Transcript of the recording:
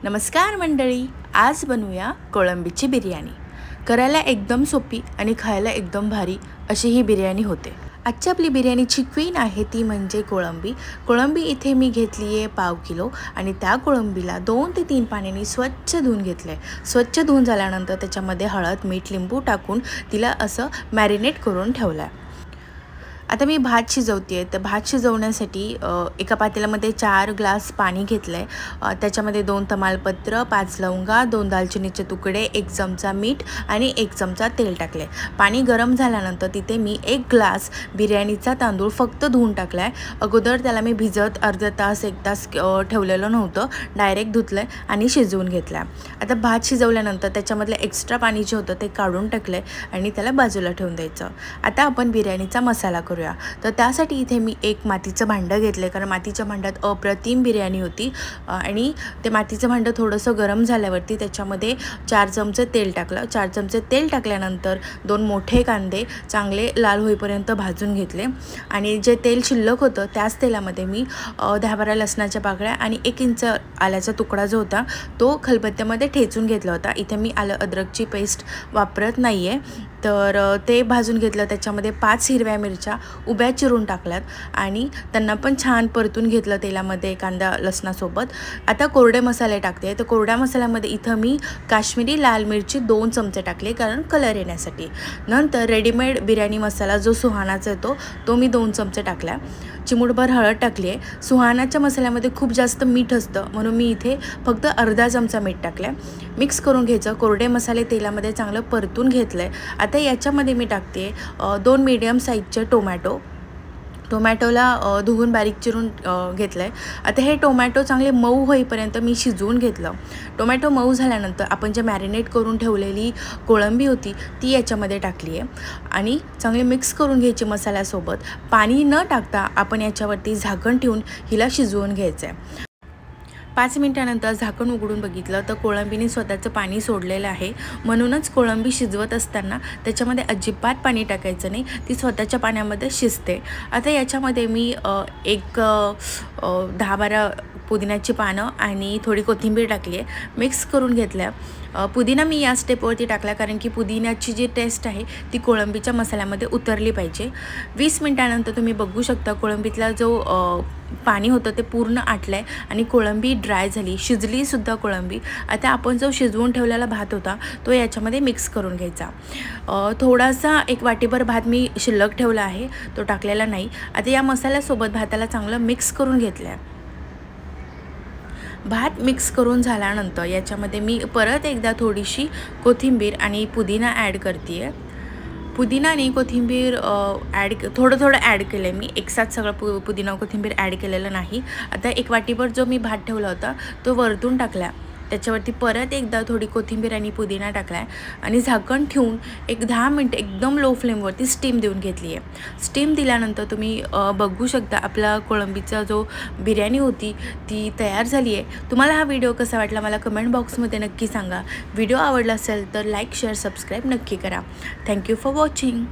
नमस्कार मंडळी, आज बनवूया कोळंबीची बिर्याणी। करायला एकदम सोपी आणि खायला एकदम भारी अशी ही बिर्याणी होते। आजची आपली बिर्याणीची क्वीन आहे ती म्हणजे कोळंबी। कोळंबी इथे मी घेतली आहे पाव किलो आणि त्या कोळंबीला 2 ते 3 पाण्याने स्वच्छ धुवून घेतले। स्वच्छ धुवून झाल्यानंतर त्याच्यामध्ये हळद, मीठ, लिंबू टाकून तिला असं मॅरिनेट करून ठेवलं। आता मी भात शिजवते तर भात शिजवण्यासाठी एका पातेल्यामध्ये 4 ग्लास पाणी घेतले। त्याच्यामध्ये 2 तमालपत्र, 5 लवंगा, 2 दालचिनीचे तुकडे, 1 चमचा मीठ आणि 1 चमचा तेल टाकले। पाणी गरम झाल्यानंतर तिथे मी 1 ग्लास बिर्याणीचा तांदूळ फक्त धुवून टाकलाय। अगोदर त्याला मी भिजत अर्धा तास 1 तास ठेवलेलं नव्हतं, डायरेक्ट धुतले आणि शिजवून घेतला। आता भात शिजवल्यानंतर त्याच्यामधले एक्स्ट्रा पाणी जे होतं ते काढून टाकले आणि त्याला बाजूला ठेवून द्यायचं। आता आपण बिर्याणीचा मसाला करूया। तर त्यासाठी इथे मी एक मातीचं भांडं घेतले, कारण मातीच्या भांड्यात अप्रतिम बिर्याणी होती। आणि ते मातीचं भांडं थोडंसं गरम झाल्यावरती त्याच्यामध्ये 4 चमचे तेल टाकलं। 4 चमचे तेल टाकल्यानंतर 2 मोठे कांदे चांगले लाल होईपर्यंत भाजून घेतले आणि जे तेल शिल्लक होतं त्याच तेलामध्ये मी 10-12 लसणाच्या पाकळ्या आणि 1 इंच आल्याचा तुकडा जो होता तो खलबत्त्यामध्ये ठेचून घेतला होता। इथे मी आलं अद्रकची पेस्ट वापरत नाही आहे, तर ते भाजून घेतलं। त्याच्यामध्ये 5 हिरव्या मिरच्या उभ्या चिरून टाकल्यात आणि त्यांना पण छान परतून घेतलं तेलामध्ये कांदा लसणासोबत। आता कोरडे मसाले टाकते। तर कोरड्या मसाल्यामध्ये इथं मी काश्मीरी लाल मिरची 2 चमचे टाकले, कारण कलर येण्यासाठी। नंतर रेडीमेड बिर्याणी मसाला जो सुहानाचा येतो तो मी 2 चमचे टाकला। चिमूटभर हळद टाकली आहे। सुहानाच्या मसाल्यामध्ये खूप जास्त मीठ असतं, म्हणून मी इथे फक्त अर्धा चमचा मीठ टाकलं। मिक्स करून घ्यायचं। कोरडे मसाले तेलामध्ये चांगलं परतून घेतलं। आता याच्यामध्ये मी टाकते 2 मीडियम साईजचे टोमॅटोला धुवून बारीक चिरून घेतलं आहे। आता हे टोमॅटो चांगले मऊ होईपर्यंत मी शिजवून घेतलं। टोमॅटो मऊ झाल्यानंतर आपण जे मॅरिनेट करून ठेवलेली कोळंबी होती ती याच्यामध्ये टाकली आहे आणि चांगले मिक्स करून घ्यायची मसाल्यासोबत। पाणी न टाकता आपण याच्यावरती झाकण ठेवून हिला शिजवून घ्यायचं आहे। 5 मिनिटानंतर झाकण उघडून बघितलं तर कोळंबीने स्वतःचं पाणी सोडलेलं आहे, म्हणूनच कोळंबी शिजवत असताना त्याच्यामध्ये अजिबात पाणी टाकायचं नाही, ती स्वतःच्या पाण्यामध्ये शिजते। आता याच्यामध्ये मी 10-12 पुदिन्याची पानं आणि थोडी कोथिंबीर टाकली आहे, मिक्स करून घेतल्या। पुदिना मी या स्टेपवरती टाकला कारण की पुदिन्याची जी टेस्ट आहे ती कोळंबीच्या मसाल्यामध्ये उतरली पाहिजे। 20 मिनिटानंतर तुम्ही बघू शकता कोळंबीतला जो पाणी होतं ते पूर्ण आटलं आहे आणि कोळंबी ड्राय झाली, शिजली सुद्धा कोळंबी। आता आपण जो शिजवून ठेवलेला भात होता तो याच्यामध्ये मिक्स करून घ्यायचा। थोडासा 1 वाटीभर भात मी शिल्लक ठेवला आहे, तो टाकलेला नाही। आता या मसाल्यासोबत भाताला चांगलं मिक्स करून घेतलं आहे। भात मिक्स करून झाल्यानंतर याच्यामध्ये मी परत एकदा थोडीशी कोथिंबीर आणि पुदिना ॲड करते आहे। पुदिना आणि कोथिंबीर थोडं ॲड केलं आहे मी, एकसाथ सगळं पुदिना कोथिंबीर ॲड केलेलं नाही। आता 1 वाटीभर जो मी भात ठेवला होता तो वरतून टाकला, त्याच्यावरती परत एकदा थोडी कोथिंबीर आणि पुदिना टाकला आहे आणि झाकण ठेवून 10 मिनिट एकदम लो फ्लेमवरती स्टीम देऊन घेतली आहे। स्टीम दिल्यानंतर तुम्ही बघू शकता आपला कोळंबीचा जो बिर्याणी होती ती तयार झाली आहे। तुम्हाला हा व्हिडिओ कसा वाटला मला कमेंट बॉक्समध्ये नक्की सांगा। व्हिडिओ आवडला असेल तर लाईक, शेअर, सबस्क्राईब नक्की करा। Thank you for watching.